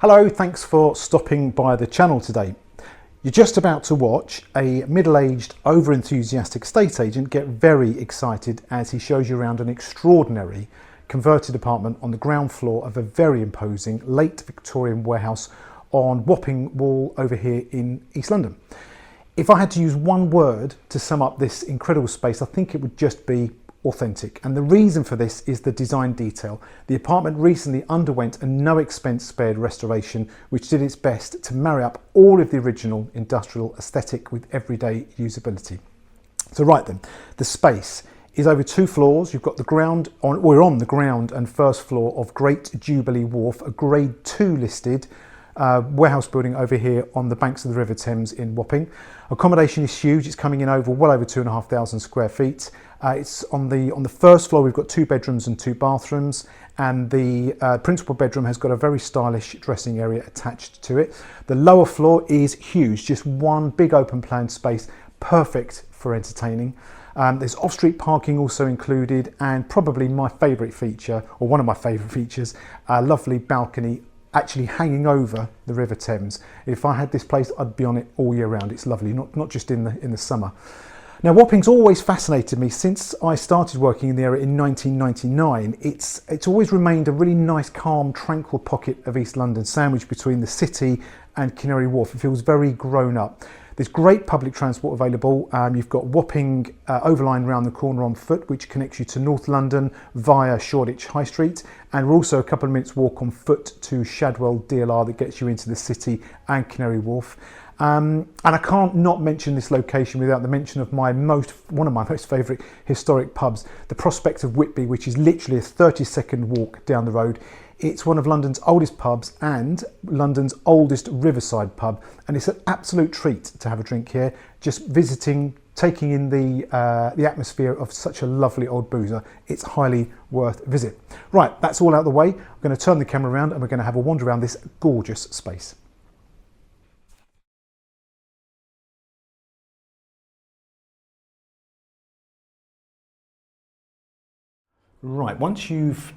Hello, thanks for stopping by the channel today. You're just about to watch a middle-aged, over-enthusiastic estate agent get very excited as he shows you around an extraordinary converted apartment on the ground floor of a very imposing late Victorian warehouse on Wapping Wall over here in East London. If I had to use one word to sum up this incredible space, I think it would just be authentic. And the reason for this is the design detail. The apartment recently underwent a no expense spared restoration which did its best to marry up all of the original industrial aesthetic with everyday usability. So right then, the space is over 2 floors. You've got the ground on, we're on the ground and first floor of Great Jubilee Wharf, a grade 2 listed warehouse building over here on the banks of the River Thames in Wapping. Accommodation is huge. It's coming in well over 2,500 square feet. It's on the first floor. We've got 2 bedrooms and 2 bathrooms, and the principal bedroom has got a very stylish dressing area attached to it. The lower floor is huge, just one big open plan space, perfect for entertaining. There's off-street parking also included, and probably my favourite feature, or one of my favourite features, a lovely balcony actually hanging over the River Thames. If I had this place, I'd be on it all year round. It's lovely, not just in the summer. Now, Wapping's always fascinated me since I started working in the area in 1999. It's always remained a really nice, calm, tranquil pocket of East London, sandwiched between the city and Canary Wharf. It feels very grown up. There's great public transport available. You've got Wapping Overline round the corner on foot, which connects you to North London via Shoreditch High Street. And we're also a couple of minutes walk on foot to Shadwell DLR that gets you into the city and Canary Wharf. And I can't not mention this location without the mention of one of my most favourite historic pubs, the Prospect of Whitby, which is literally a 30-second walk down the road. It's one of London's oldest pubs and London's oldest Riverside pub, and it's an absolute treat to have a drink here. Just visiting, taking in the atmosphere of such a lovely old boozer. It's highly worth a visit. Right, that's all out of the way. I'm going to turn the camera around and we're going to have a wander around this gorgeous space. Right, once you've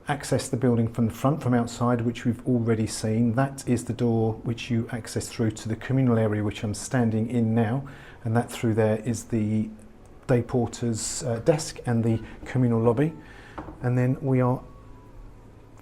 accessed the building from the front, from outside, which we've already seen, that is the door which you access through to the communal area which I'm standing in now, and that through there is the day porter's desk and the communal lobby. And then we are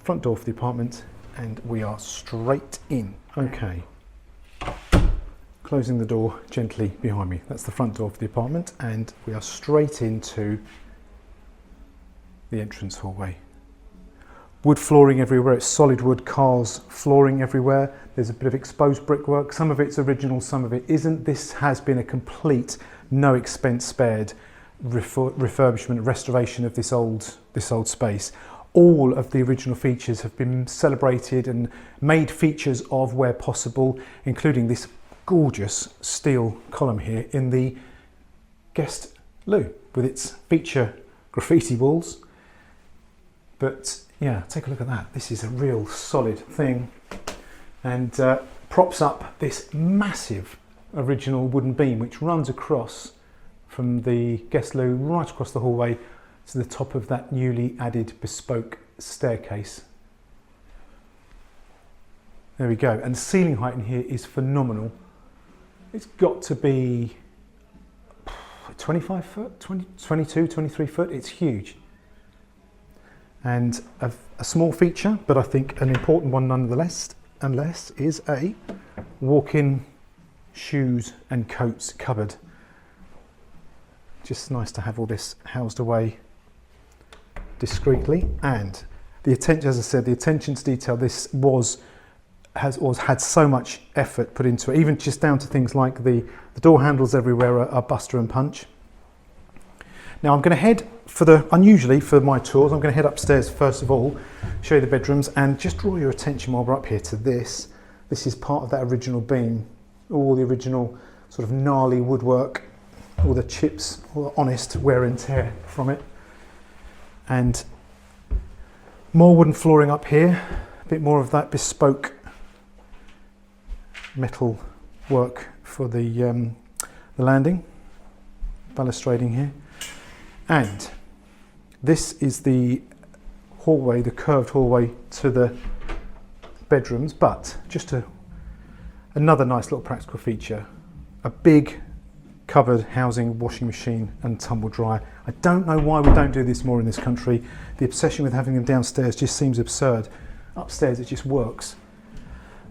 front door for the apartment and we are straight in. Okay, closing the door gently behind me. That's the front door for the apartment, and we are straight into the entrance hallway. Wood flooring everywhere. It's solid wood Carl's flooring everywhere. There's a bit of exposed brickwork. Some of it's original, some of it isn't. This has been a complete, no expense spared refurbishment, restoration of this old space. All of the original features have been celebrated and made features of where possible, including this gorgeous steel column here in the guest loo with its feature graffiti walls. But yeah, take a look at that. This is a real solid thing, and props up this massive original wooden beam which runs across from the guest loo right across the hallway to the top of that newly added bespoke staircase. There we go, and the ceiling height in here is phenomenal. It's got to be 25 foot, 22, 23 foot. It's huge. And a small feature, but I think an important one nonetheless, is a walk-in shoes and coats cupboard. Just nice to have all this housed away discreetly. And the attention, as I said, the attention to detail. This has had so much effort put into it, even just down to things like the door handles everywhere are Buster and Punch. Now I'm going to head unusually for my tours, I'm going to head upstairs first of all, show you the bedrooms, and just draw your attention while we're up here to this. This is part of that original beam, all the original sort of gnarly woodwork, all the chips, all the honest wear and tear from it. And more wooden flooring up here, a bit more of that bespoke metal work for the landing, balustrading here. And this is the hallway, the curved hallway to the bedrooms, but just another nice little practical feature, a big cupboard housing washing machine and tumble dryer. I don't know why we don't do this more in this country. The obsession with having them downstairs just seems absurd. Upstairs it just works.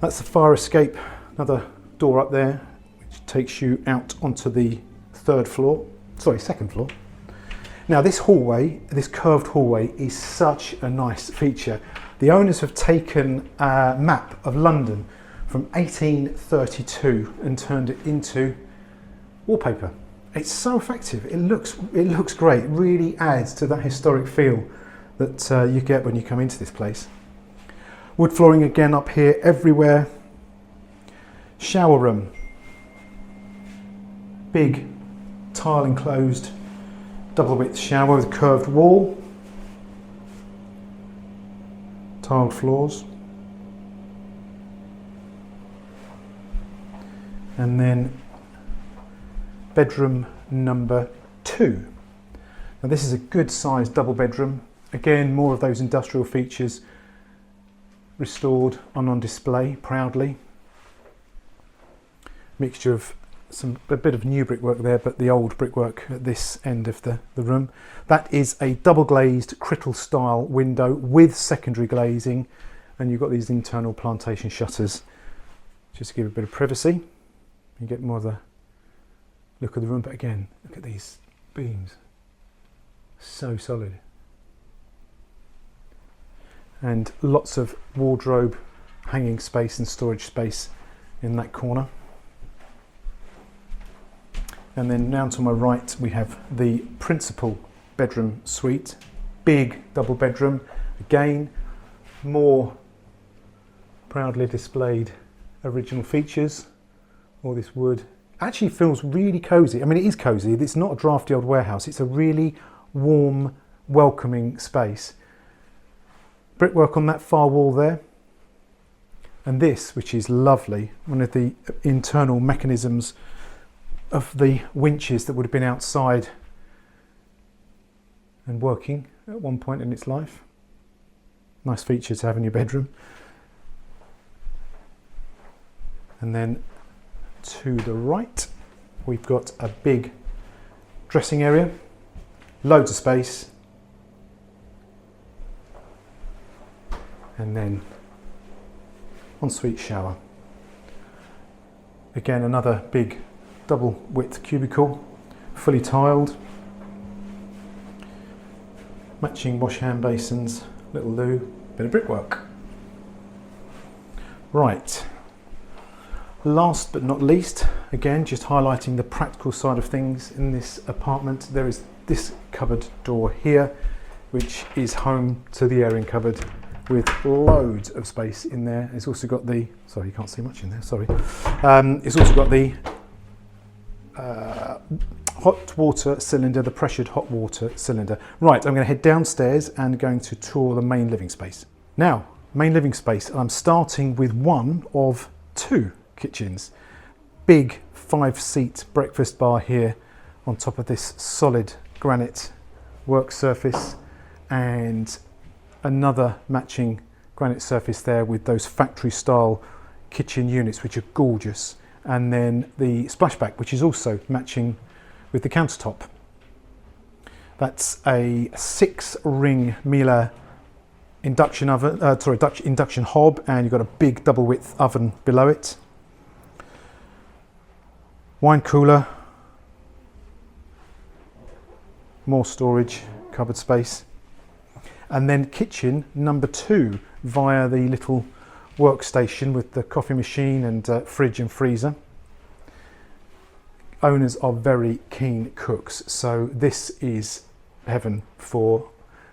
That's the fire escape, another door up there which takes you out onto the second floor. Now this hallway, this curved hallway, is such a nice feature. The owners have taken a map of London from 1832 and turned it into wallpaper. It's so effective. It looks great. It really adds to that historic feel that you get when you come into this place. Wood flooring again up here everywhere. Shower room. Big tile enclosed double width shower with curved wall. Tiled floors. And then bedroom number 2. Now this is a good sized double bedroom. Again, more of those industrial features restored and on display proudly. Mixture of a bit of new brickwork there, but the old brickwork at this end of the room. That is a double glazed Crittall style window with secondary glazing, and you've got these internal plantation shutters just to give a bit of privacy. You get more of the look of the room, but again, look at these beams, so solid. And lots of wardrobe, hanging space and storage space in that corner. And then now to my right we have the principal bedroom suite, big double bedroom, again more proudly displayed original features. All this wood actually feels really cosy. I mean, it is cosy. It's not a drafty old warehouse. It's a really warm, welcoming space. Brickwork on that far wall there. And this, which is lovely, one of the internal mechanisms of the winches that would have been outside and working at one point in its life. Nice feature to have in your bedroom. And then to the right, we've got a big dressing area, loads of space, and then ensuite shower. Again, another big double width cubicle, fully tiled, matching wash hand basins, little loo, bit of brickwork. Right. Last but not least, again, just highlighting the practical side of things in this apartment, there is this cupboard door here, which is home to the airing cupboard with loads of space in there. It's also got the, sorry, you can't see much in there, sorry. It's also got the hot water cylinder, the pressured hot water cylinder. Right, I'm going to head downstairs and going to tour the main living space. Now, main living space, and I'm starting with one of 2 kitchens. Big 5-seat breakfast bar here on top of this solid granite work surface, and another matching granite surface there with those factory style kitchen units which are gorgeous, and then the splashback which is also matching with the countertop. That's a 6-ring Miele induction oven, Dutch induction hob, and you've got a big double width oven below it. Wine cooler, more storage, cupboard space, and then kitchen number 2 via the little workstation with the coffee machine and fridge and freezer. Owners are very keen cooks, so this is heaven for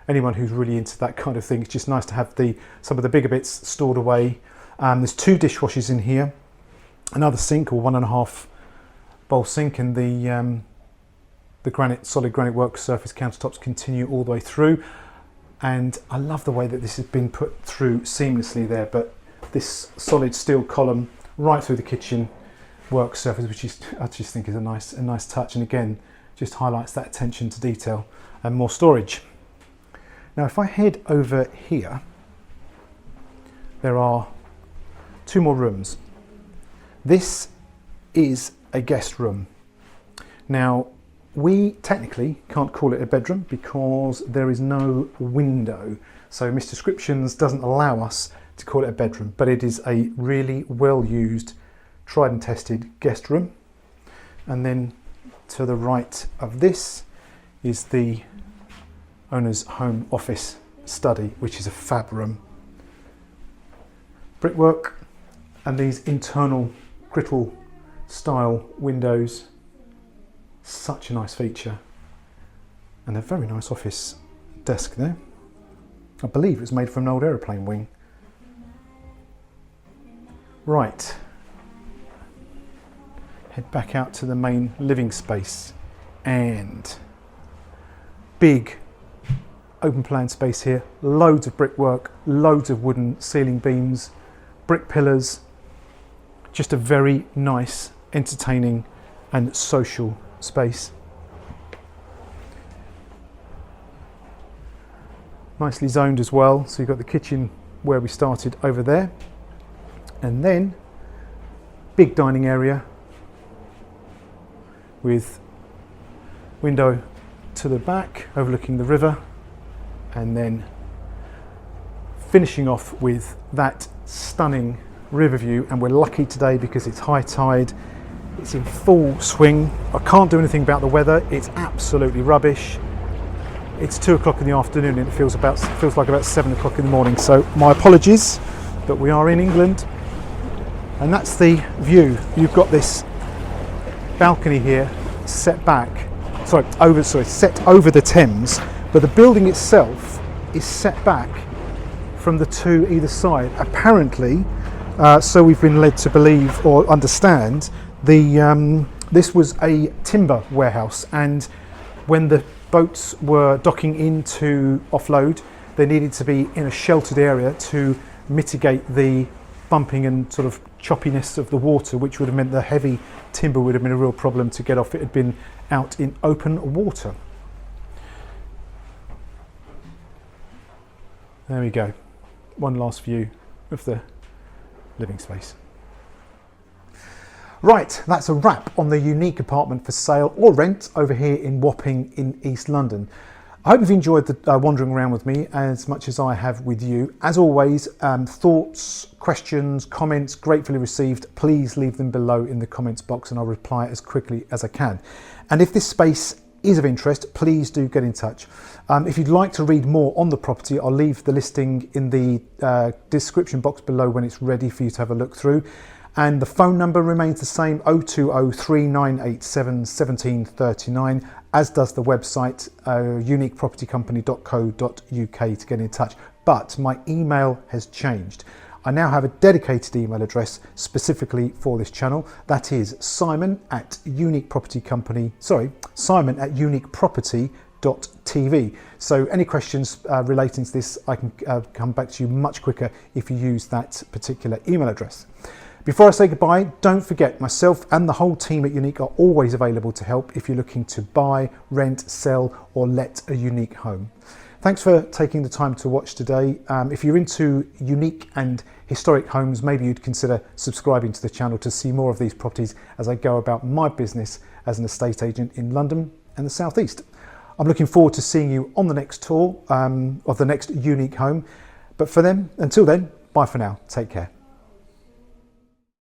anyone who's really into that kind of thing. It's just nice to have some of the bigger bits stored away. There's 2 dishwashers in here, another sink or 1.5 bowl sink, and the solid granite work surface countertops continue all the way through. And I love the way that this has been put through seamlessly there, but this solid steel column right through the kitchen work surface, which I just think is a nice touch, and again just highlights that attention to detail and more storage. Now if I head over here, there are two more rooms. This is a guest room. Now, we technically can't call it a bedroom because there is no window. So Mr. Descriptions doesn't allow us to call it a bedroom, but it is a really well used, tried and tested guest room. And then to the right of this is the owner's home office study, which is a fab room. Brickwork and these internal griddle style windows, such a nice feature, and a very nice office desk there. I believe it was made from an old aeroplane wing. Right, head back out to the main living space, and big open plan space here, loads of brickwork, loads of wooden ceiling beams, brick pillars, just a very nice, entertaining and social space. Nicely zoned as well, so you've got the kitchen where we started over there, and then big dining area with window to the back overlooking the river, and then finishing off with that stunning river view. And we're lucky today because it's high tide, it's in full swing. I can't do anything about the weather, it's absolutely rubbish. It's 2 o'clock in the afternoon and it feels like about 7 o'clock in the morning, so my apologies, but we are in England. And that's the view. You've got this balcony here set over the Thames, but the building itself is set back from the two either side. Apparently, so we've been led to believe or understand, this was a timber warehouse, and when the boats were docking in to offload, they needed to be in a sheltered area to mitigate the bumping and sort of choppiness of the water, which would have meant the heavy timber would have been a real problem to get off if it had been out in open water. There we go. One last view of the living space. Right, that's a wrap on the unique apartment for sale or rent over here in Wapping in East London. I hope you've enjoyed the wandering around with me as much as I have with you. As always, thoughts, questions, comments, gratefully received. Please leave them below in the comments box and I'll reply as quickly as I can. And if this space is of interest, please do get in touch. If you'd like to read more on the property, I'll leave the listing in the description box below when it's ready for you to have a look through. And the phone number remains the same, 0203987 1739, as does the website, uniquepropertycompany.co.uk, to get in touch. But my email has changed. I now have a dedicated email address specifically for this channel. That is simon@uniqueproperty.tv. So any questions relating to this, I can come back to you much quicker if you use that particular email address. Before I say goodbye, don't forget, myself and the whole team at Unique are always available to help if you're looking to buy, rent, sell or let a unique home. Thanks for taking the time to watch today. If you're into unique and historic homes, maybe you'd consider subscribing to the channel to see more of these properties as I go about my business as an estate agent in London and the South East. I'm looking forward to seeing you on the next tour of the next unique home. But until then, bye for now. Take care.